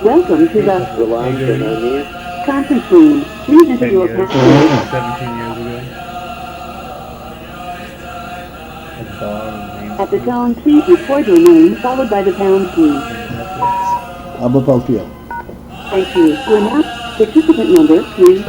Welcome to the conference room. Please enter your password. 17 years ago. At the tone, please record your name, followed by the pound key. PALTIEL. Thank you. To announce participant number, please.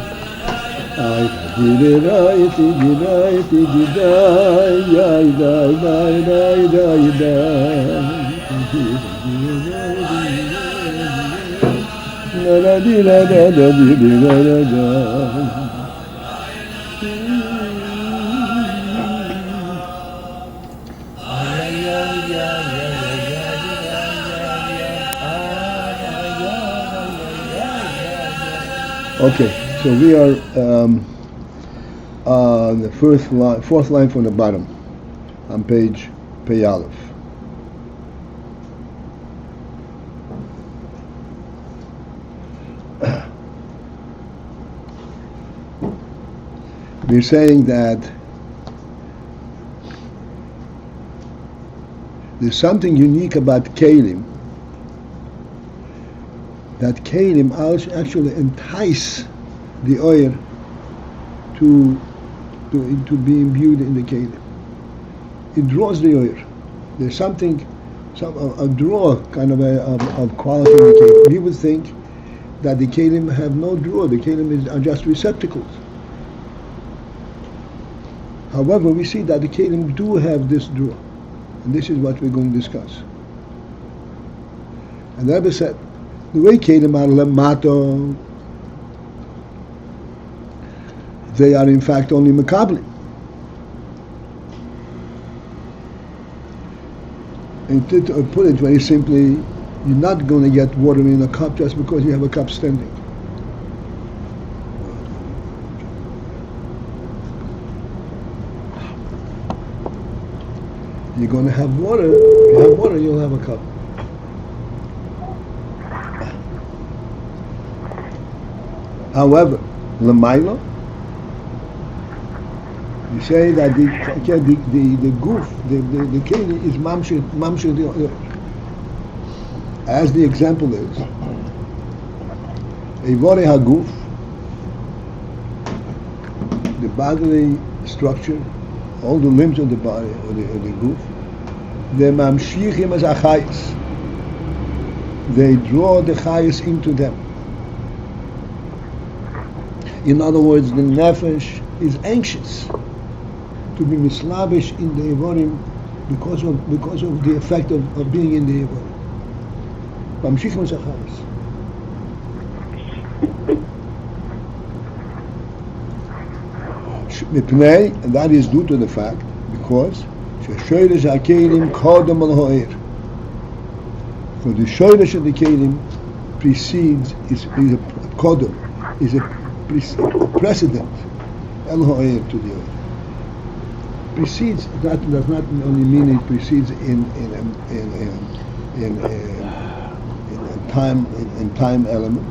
Okay, so we are on the fourth line from the bottom, on page p81. We're saying that there's something unique about keilim, that keilim actually entice the oil to be imbued in the keilim. It draws the oil. There's something, a draw kind of quality in the keilim. We would think that the keilim have no draw. The keilim are just receptacles. However, we see that the keilim do have this draw, and this is what we're going to discuss. And the Rebbe said, the way keilim are lemato, they are in fact only mekablim. And to put it very simply, you're not going to get water in a cup just because you have a cup standing. You're going to have water. If you have water, you'll have a cup. However, lemailo, you say that the goof, the keili is mamshir the oil. As the example is, Evore haguf, the bodily structure, all the limbs of the body, or the goof, they mamshichim as achayis. They draw the chayis into them. In other words, the nefesh is anxious to be mislavish in the Evorim because of the effect of being in the Evorim. Mamshichim as achayis. And that is due to the fact because for the shoyresh of the keilim precedes is a kodom, is a precedent el ha'er to the oil. Precedes, that does not only mean it precedes in time element.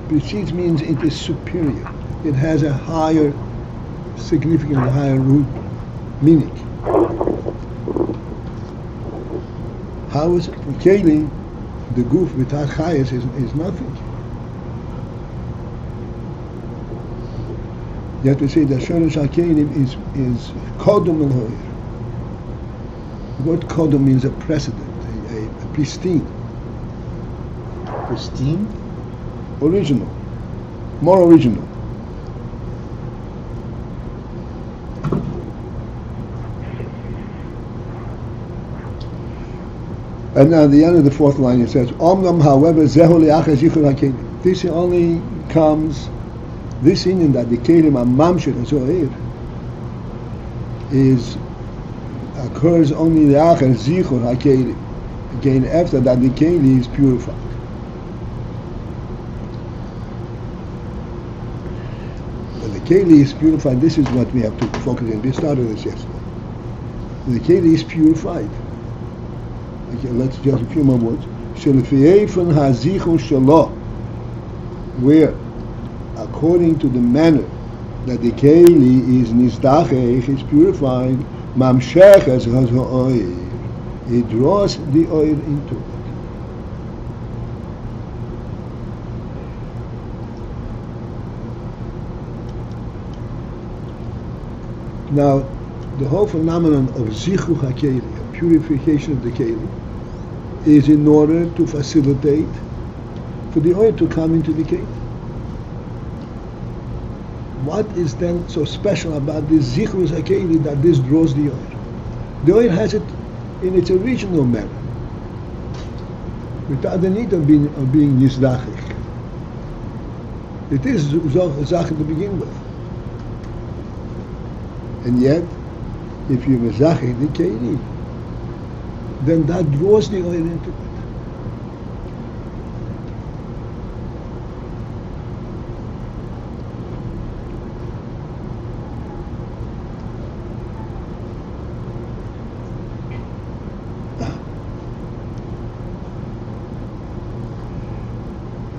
Precedes means it is superior. It has a higher, significantly higher root meaning. How is it? The keili, the goof without chayes is nothing. You have to say that shoresh ha-keilim is kodom el-hoyer. The word kodom means a precedent, a pristine. Pristine? Original. More original. And at the end of the fourth line it says, Omnam, however, zehu li'achar zichur ha-keilim. This only comes, this union that the keilim are mamshir and zo'ir occurs only li'achar zichur ha-keilim. Again, after that the keili is purified. When the keili is purified, this is what we have to focus on. We started this yesterday. The keili is purified. Okay, let's just a few more words. Where, according to the manner that the keili is nizdachech, is purified, mamshechas has oil. It draws the oil into it. Now, the whole phenomenon of zichuch keili, purification of the keili, is in order to facilitate for the oil to come into the keili. What is then so special about this zichuch keili that this draws the oil? The oil has it in its original manner, without the need of being nizdachik. It is zach to begin with. And yet, if you mezachik the keili, then that draws the oil into it.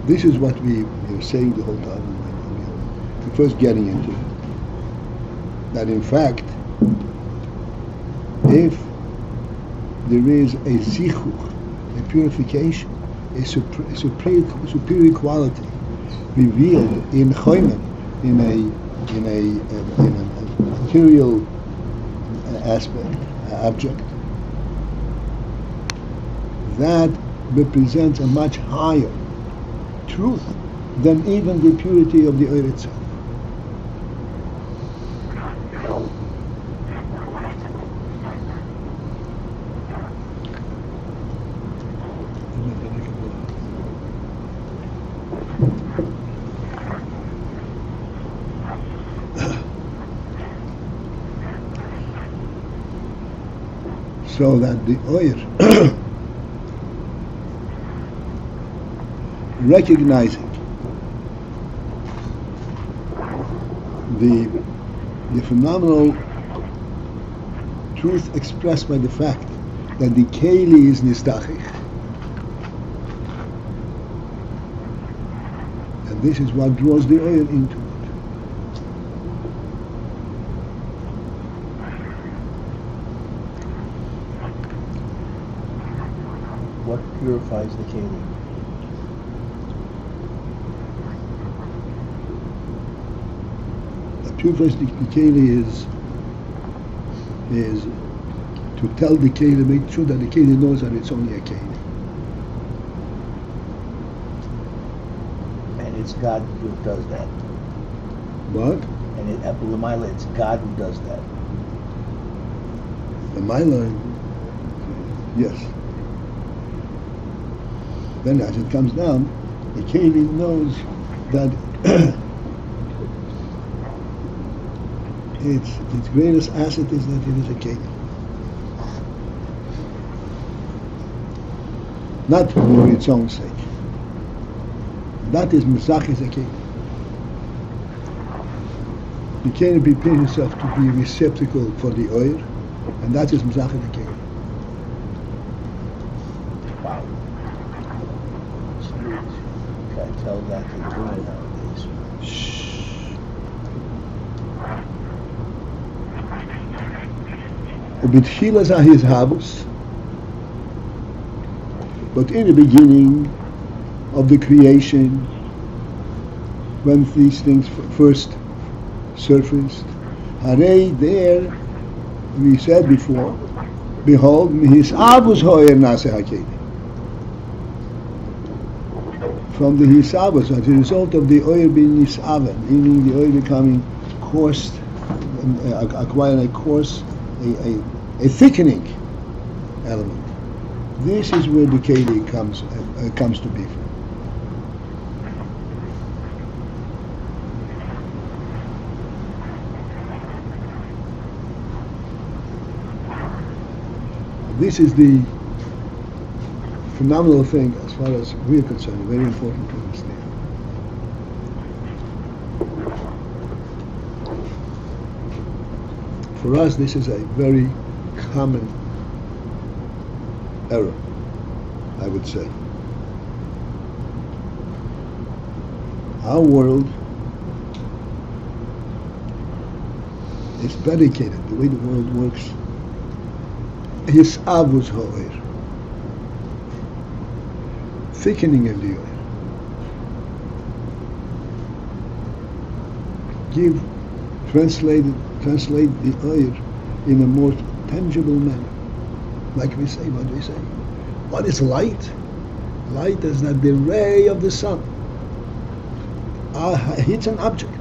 This is what we were saying the whole time. We're first getting into it. That in fact, if there is a zichuch, a purification, a superior quality revealed in chomen, in a material aspect, object, that represents a much higher truth than even the purity of the oil itself. So that the oil recognizing the phenomenal truth expressed by the fact that the keili is nizdachik, and this is what draws the oil into it. What purifies the keili? Purifies the keili is to tell the keili, make sure that the keili knows that it's only a keili. And it's God who does that. What? And at L'maila, it's God who does that. The Mila, yes. Then as it comes down, the keili knows that its greatest asset is that it is a keili. Not for its own sake. That is mezach is a keili. The keili prepares himself to be a receptacle for the oil, and that is mezach is a keili. Wow. Can't tell that to the women nowadays. Ubitchilas are his habus, but in the beginning of the creation, when these things first surfaced, Hare there, we said before, behold, his abus hoyer nase hakeili. From the hisabus, as a result of the oil being nisaven, meaning the oil becoming coarse, acquiring a coarse, a thickening element. This is where the keili comes to be from. This is the phenomenal thing as far as we are concerned, very important to understand. For us, this is a very common error, I would say. Our world is predicated, the way the world works, his avus ha'oir, thickening of the oil. Translated translate the oir in a more tangible manner. Like we say, what we say. What is light? Light is that the ray of the sun hits an object.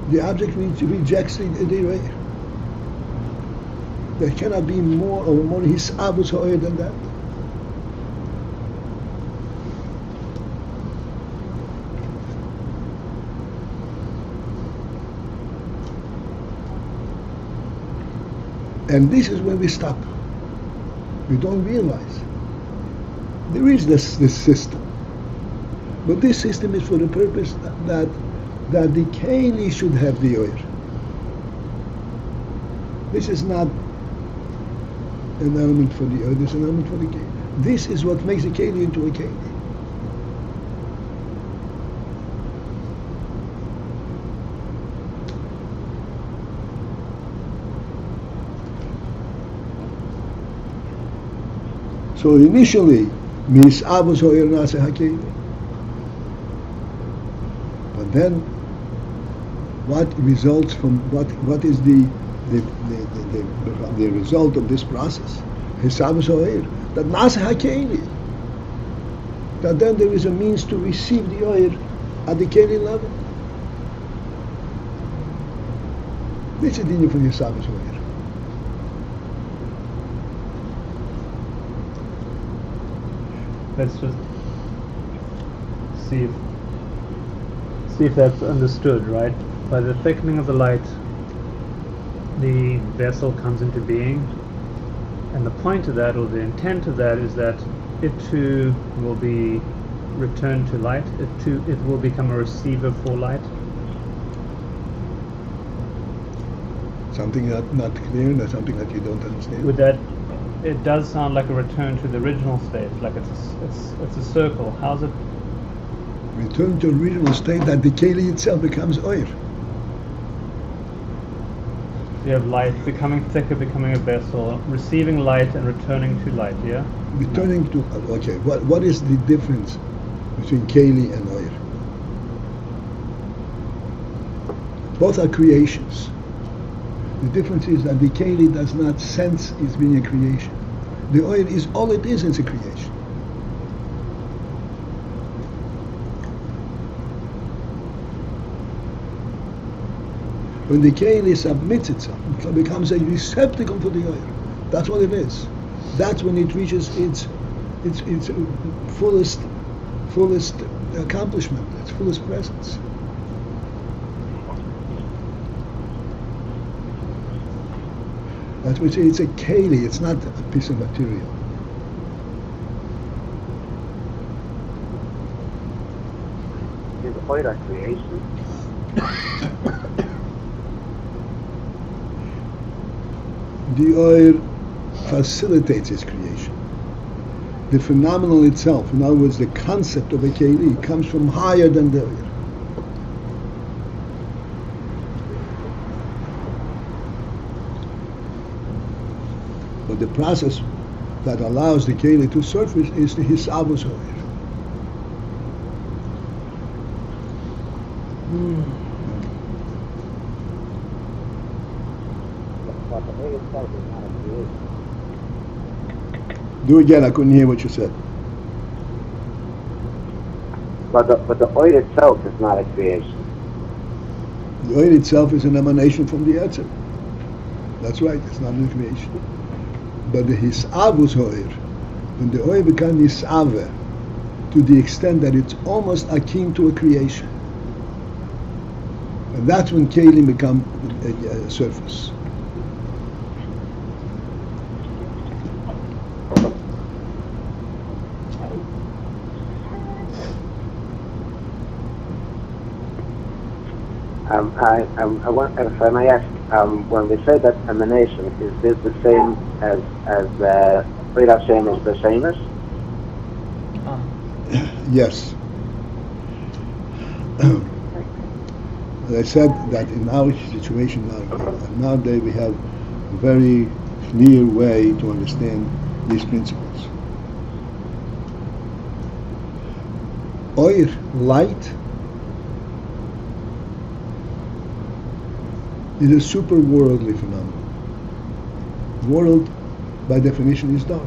The object rejects the ray. There cannot be more hisabus oir than that. And this is where we stop. We don't realize there is this system, but this system is for the purpose that the keili should have the oil. This is not an element for the oil. This is an element for the keili. This is what makes the keili into a keili. So initially, misabus oir nase hakeili. But then, what results from what is the result of this process? Hisabus oir, that nase hakeili. That then there is a means to receive the oir at the keili level. This is the meaning for hisabus oir. Let's just see if that's understood, right? By the thickening of the light, the vessel comes into being, and the point of that, or the intent of that, is that it too will be returned to light. It will become a receiver for light. Something not clear, that's something that you don't understand. With that, it does sound like a return to the original state, like it's a circle. How's it? Return to original state that the keili itself becomes oir. You have light becoming thicker, becoming a vessel, receiving light and returning to light. Yeah. Returning to okay. What is the difference between keili and oir? Both are creations. The difference is that the keili does not sense it's being a creation. The oil is all it is, it's a creation. When the keili submits itself, it becomes a receptacle for the oil. That's what it is. That's when it reaches its fullest accomplishment, its fullest presence. That's why it's a keili, it's not a piece of material. Is oil a creation? The oil facilitates its creation. The phenomenon itself, in other words, the concept of a keili, comes from higher than the oil. But the process that allows the keili to surface is the hisabus oil. But the oil itself is not a creation. Do again, I couldn't hear what you said. But the oil itself is not a creation. The oil itself is an emanation from the Etzer. That's right, it's not a creation. But the hisabus oil, when the oil becomes hisave, to the extent that it's almost akin to a creation, and that's when keilim become a surface. I want, if I may ask, when we say that emanation, is this the same as Red Hashem is the same as? Yes. I said that in our situation nowadays we have a very clear way to understand these principles. Oir, light, is a super worldly phenomenon. World, by definition, is dark.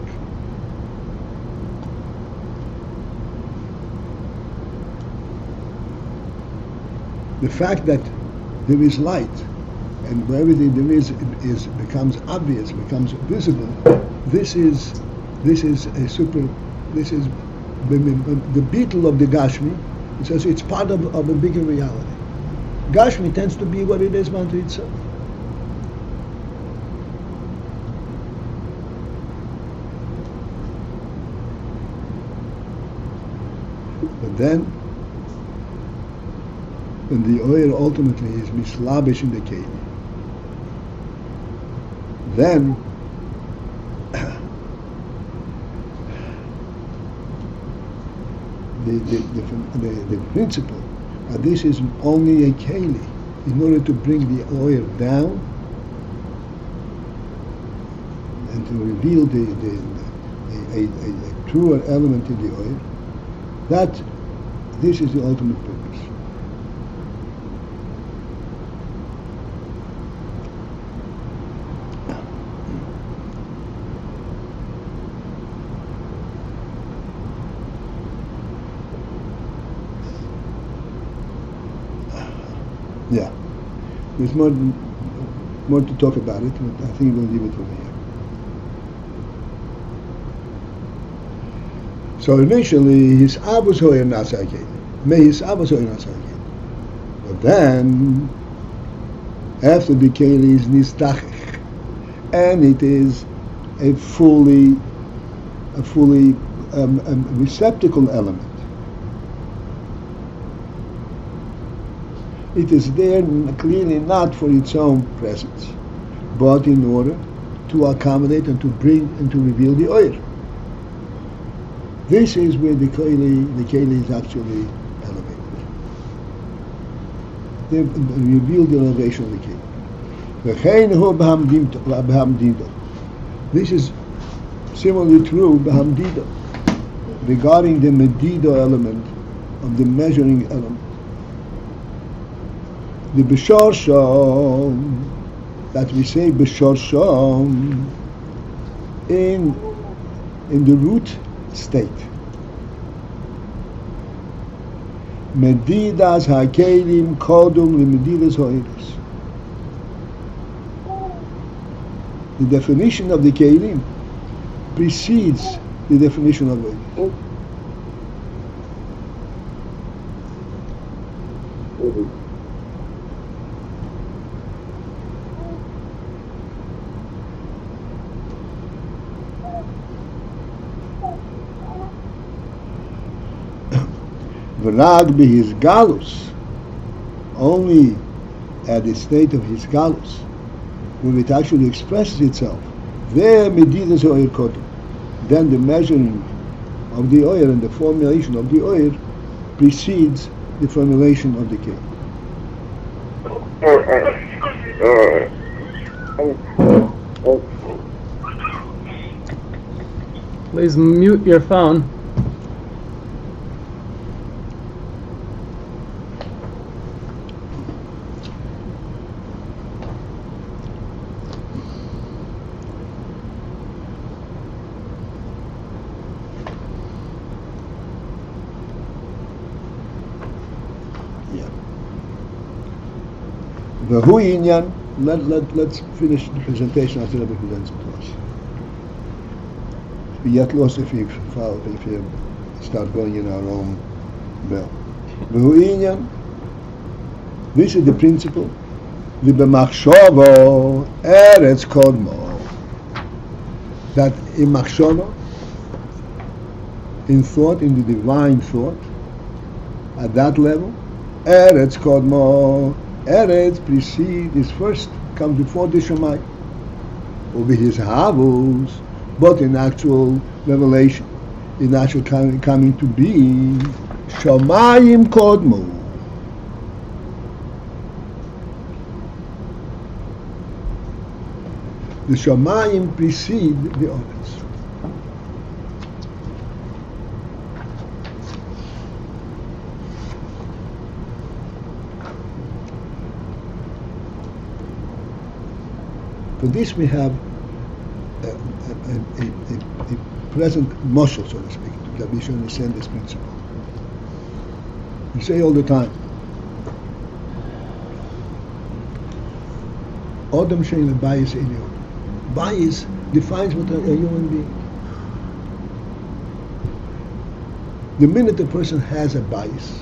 The fact that there is light, and where everything there is becomes obvious, becomes visible. This is a super. This is the beetle of the Gashmi. It says it's part of a bigger reality. Gashmi tends to be what it is unto itself. But then, when the oil ultimately is mislabish in the keili, then the principle that this is only a keili in order to bring the oil down and to reveal a truer element in the oil, that this is the ultimate purpose. Yeah, there's more to talk about it, but I think we'll leave it over here. So initially, his Abbas Hoyer Nasa keili. May his Abbas Hoyer Nasa keili. But then, after the keili is nistachich, and it is a fully receptacle element. It is there clearly not for its own presence, but in order to accommodate and to bring and to reveal the oil. This is where the keili is actually elevated. They reveal the elevation of the keili. This is similarly true b'hamdida, regarding the medida element of the measuring element. The b'shorsham, that we say b'shorsham in the root state. Medidas ha-keilim kodum limedidas ha'eres. The definition of the keilim precedes the definition of oil. V'rag his galus, only at the state of his galus, when it actually expresses itself, there medidas oil kodum, then the measuring of the oil and the formulation of the oil precedes the formulation of the keili. Please mute your phone. Let's finish the presentation after Rebbe presents it to us. We get lost if you start going in our own bell. This is the principle. The b'machshava eretz kodmo. That in machshava, in thought, in the divine thought, at that level, eretz kodmo. Eretz precedes, is first, comes before the Shamayim. Will be his havos, but in actual revelation, in actual coming to be, Shamayim kodmo. The Shamayim precede the Eretz. For this we have a present muscle, so to speak, that we should understand this principle. We say all the time, Adam shein bias elyon. Bias defines what a human being. The minute a person has a bias,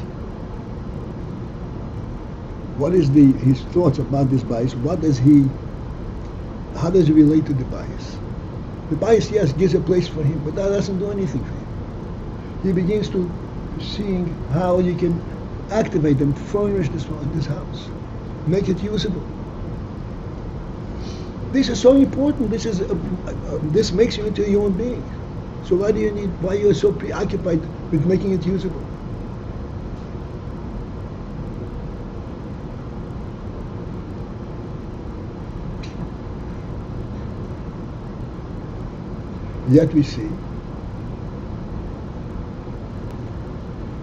what is his thoughts about this bias? How does he relate to the bias? The bias, yes, gives a place for him, but that doesn't do anything for him. He begins to seeing how he can activate and furnish this house, make it usable. This is so important. This makes you into a human being. So why are you so preoccupied with making it usable? Yet we see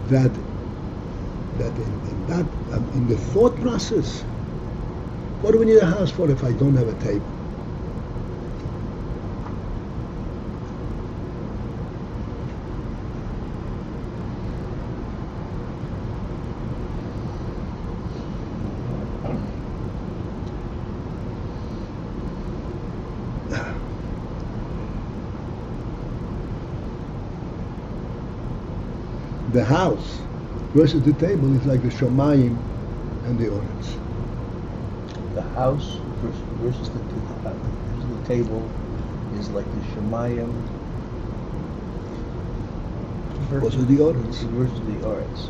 that in the thought process, what do we need a house for if I don't have a table? The house versus the table is like the shamayim and the orens. The house versus the table is like the shemayim versus the orens. Versus the orens.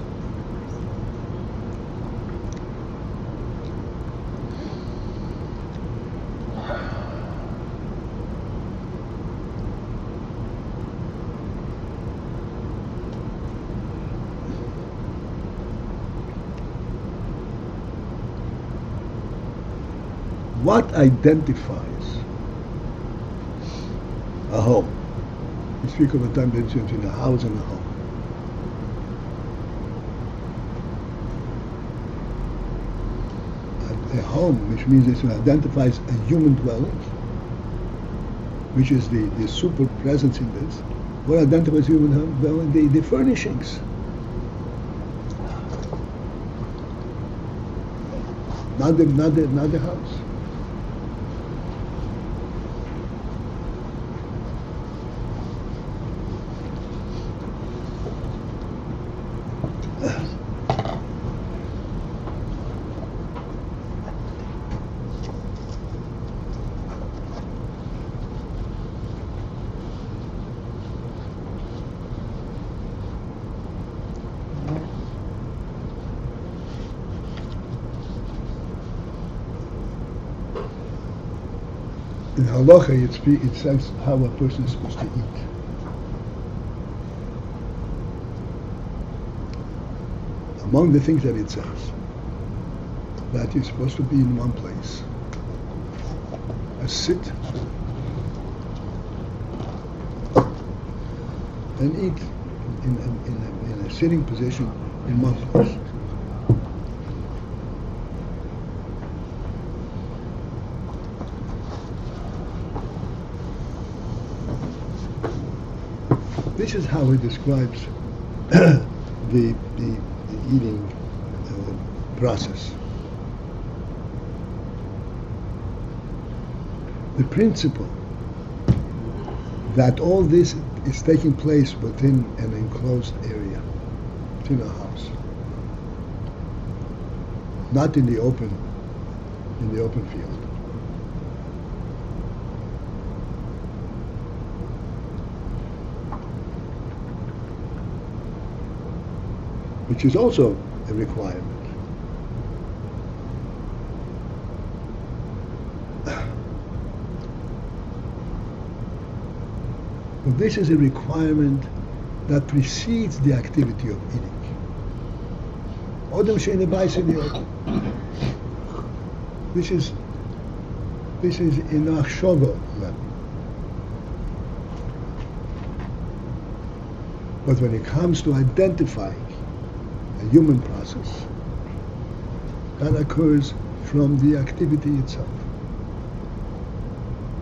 What identifies a home? We speak of a time difference between a house and a home. A home, which means it identifies a human dwelling, which is the super presence in this. What identifies human dwelling? The furnishings. Not the house. In halacha, it says how a person is supposed to eat. Among the things that it says, that you're supposed to be in one place, sit and eat in a sitting position in one place. This is how he describes the eating process. The principle that all this is taking place within an enclosed area, within a house, not in the open field. Which is also a requirement. But this is a requirement that precedes the activity of eating. Adam she'ein ba'is elyon. This is in the machshava level. But when it comes to identifying a human process, that occurs from the activity itself.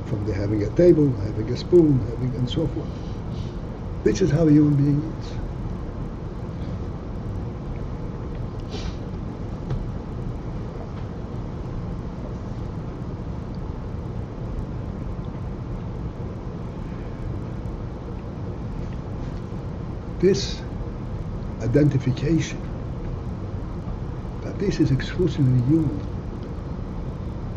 from the having a table, having a spoon, and so forth. This is how a human being is. This identification, that this is exclusively human,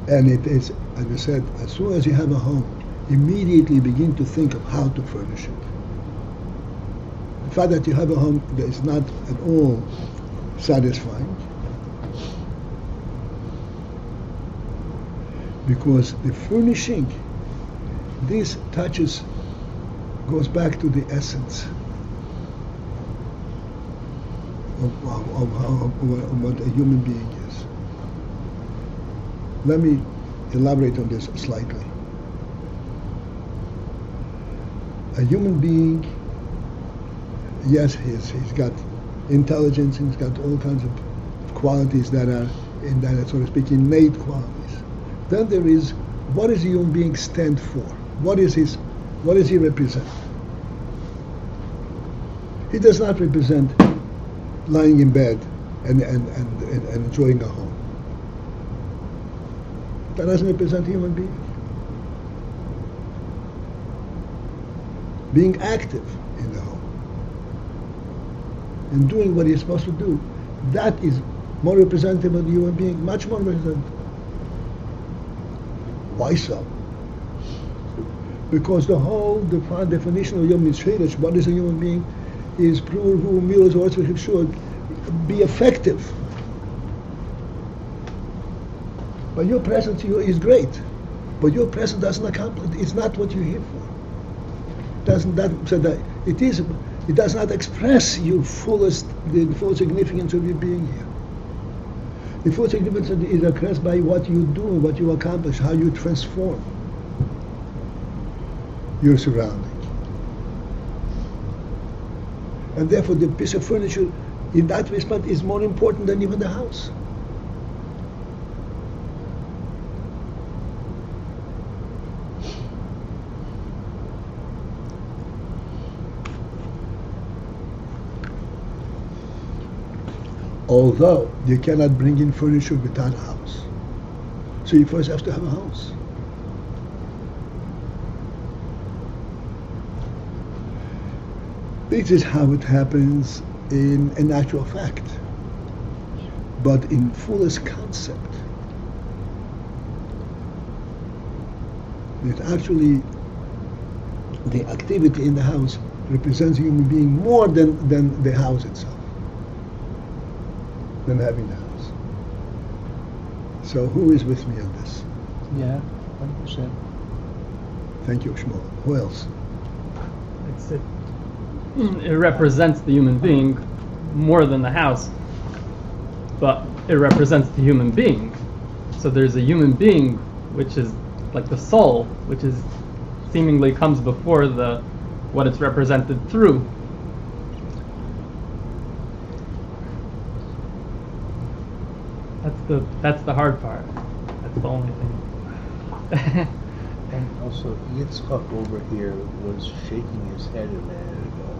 and it is, as I said, as soon as you have a home, immediately begin to think of how to furnish it. The fact that you have a home that is not at all satisfying, because the furnishing, this touches, goes back to the essence of what a human being is. Let me elaborate on this slightly. A human being, yes, he's got intelligence, he's got all kinds of qualities that are, so to speak, innate qualities. Then there is, what does a human being stand for? What does he represent? He does not represent lying in bed and enjoying a home. That doesn't represent a human being. Being active in the home and doing what he's supposed to do, that is more representative of the human being, much more representative. Why so? Because the whole definition of human being, what is a human being, is prove who mules or should be effective. But your presence is great, but your presence doesn't accomplish. It's not what you're here for. It does not express the full significance of your being here. The full significance is expressed by what you do, what you accomplish, how you transform your surrounding. And therefore the piece of furniture in that respect is more important than even the house. Although you cannot bring in furniture without a house. So you first have to have a house. This is how it happens in actual fact. But in fullest concept, that actually the activity in the house represents a human being more than the house itself, than having the house. So who is with me on this? Yeah, 100%. Thank you, Shmuel. Who else? It represents the human being more than the house, but it represents the human being. So there's a human being which is like the soul, which is seemingly comes before the what it's represented through. That's the hard part. That's the only thing. And also, Yitzchak over here was shaking his head a minute ago,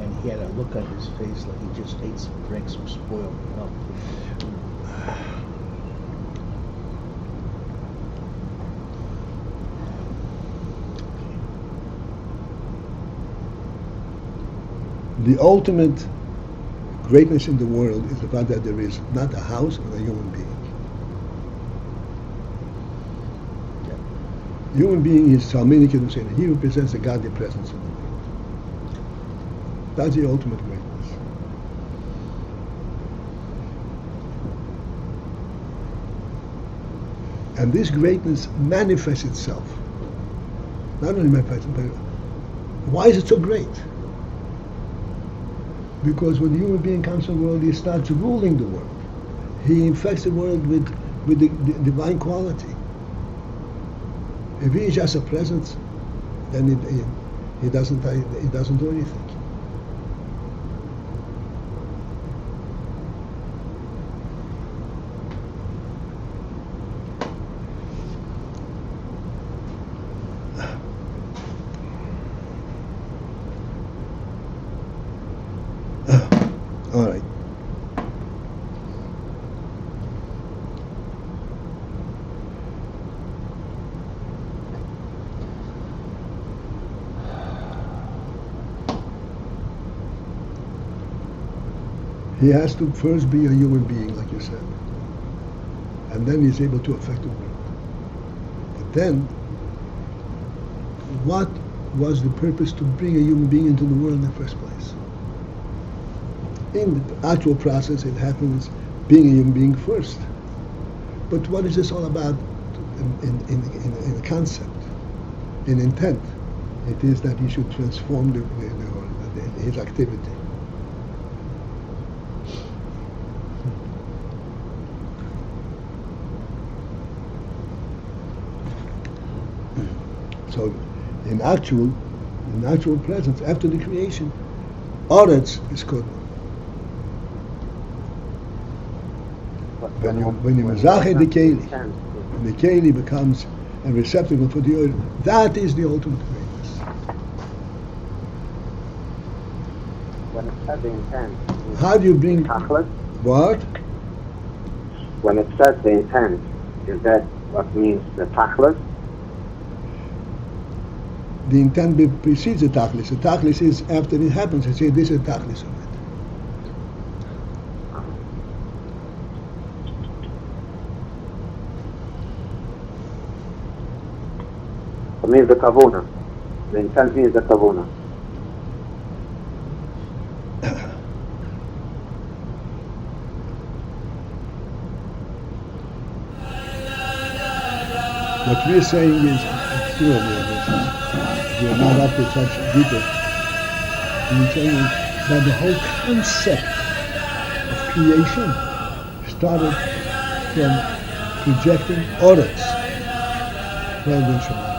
and he had a look on his face like he just drank some spoiled milk. The ultimate greatness in the world is the fact that there is not a house but a human being. Human being is Talmudic and saying he represents the godly presence in the world. That's the ultimate greatness. And this greatness manifests itself. Not only manifests, but why is it so great? Because when the human being comes to the world, he starts ruling the world. He infects the world with the divine quality. If he is just a presence, then he doesn't do anything. All right. He has to first be a human being, like you said, and then he's able to affect the world. But then, what was the purpose to bring a human being into the world in the first place? In the actual process, it happens being a human being first. But what is this all about in concept, in intent? It is that he should transform his activity. So, in actual presence, after the creation, Oretz is good. When you mazachet the keili, the keili becomes a receptacle for the oil, that is the ultimate greatness. When it says the intent, How do you bring tachlis? what? When it says the intent, is that what means the tachlis? The intent precedes the tachlis. The tachlis is after it happens. I say this is the tachlis of it. It means the kavuna. The intent means the kavuna. What we're saying is, we're not up to such detail. We're saying that the whole concept of creation started from projecting Oretz rather than Shema.